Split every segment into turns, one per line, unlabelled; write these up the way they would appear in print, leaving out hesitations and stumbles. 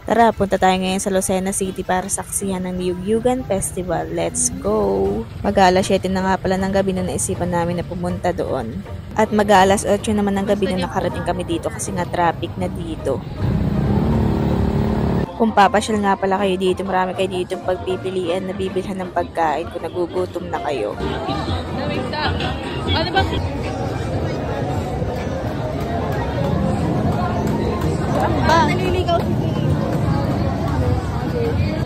Tara, punta tayo ngayon sa Lucena City para saksihan ng Niyugyugan Festival. Let's go! Mag-aalas 7 na nga pala ng gabi na naisipan namin na pumunta doon. At mag-aalas 8 naman ng gabi na nakarating kami dito kasi nga traffic na dito. Kung papasyal nga pala kayo dito, marami kayo dito pagpipilian na bibilhan ng pagkain kung nagugutom na kayo. Ano ba?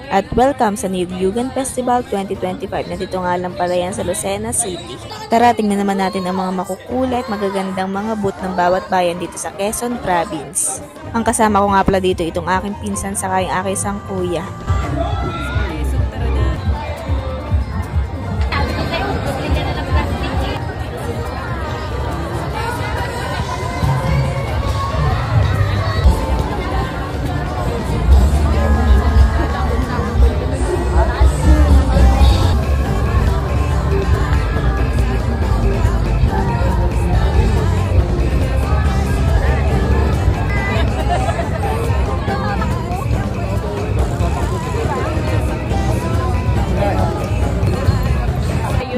At welcome sa Niyugyugan Festival 2025. Nandito nga lang pala yan sa Lucena City. Tara, tingnan naman natin ang mga makukulay at magagandang mga booth ng bawat bayan dito sa Quezon Province. Ang kasama ko nga pala dito itong aking pinsan saka yung aking isang kuya.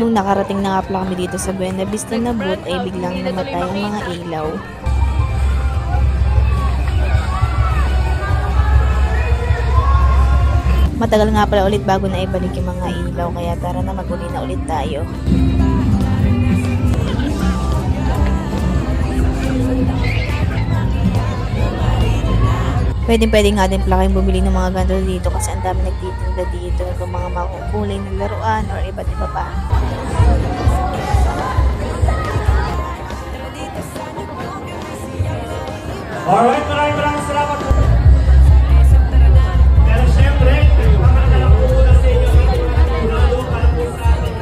Nung nakarating na nga pala kami dito sa Buena Vista na booth ay biglang namatay ang mga ilaw. Matagal nga pala ulit bago na ibalik yung mga ilaw kaya tara na mag-uli na ulit tayo. Pwede nga din pala kayong bumili ng mga ganito dito kasi ang dami nagtitinda dito ng mga makukulay na laruan or iba't iba pa.
Alright, maraming salamat po. Pero syempre, makakalalang po na sa inyo para po sa atin.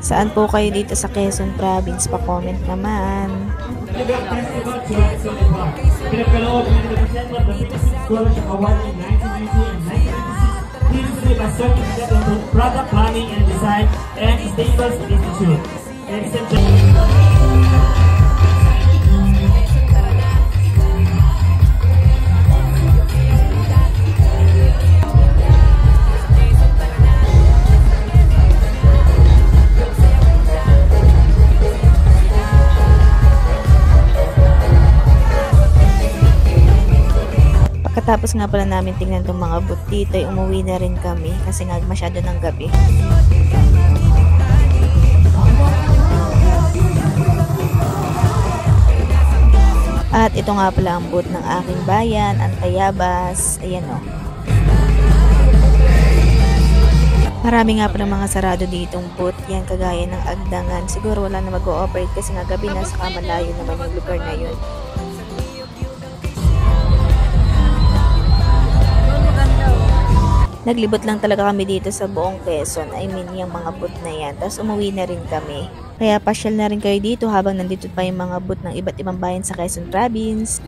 Saan po kayo dito sa Quezon Province? Pa-comment naman.
Festival 2025. Pinagkaloob ng December the British Scholarship Award in 1990 and 1996. This is a certificate in product planning and design and Staples Institute. Ladies and gentlemen.
Pagkatapos nga pala namin tingnan itong mga booth dito ay umuwi na rin kami kasi nga masyado ng gabi. At ito nga pala ang booth ng aking bayan, ang Tayabas. Ayan o. Marami nga pala mga sarado ditong booth. Yan kagaya ng Agdangan. Siguro wala na mag-o-operate kasi nga gabi na saka malayo naman yung lugar na yun. Naglibot lang talaga kami dito sa buong Quezon. I mean, yung mga booth na yan. Tapos umuwi na rin kami. Kaya pasyal na rin kayo dito habang nandito pa yung mga booth ng iba't ibang bayan sa Quezon Province.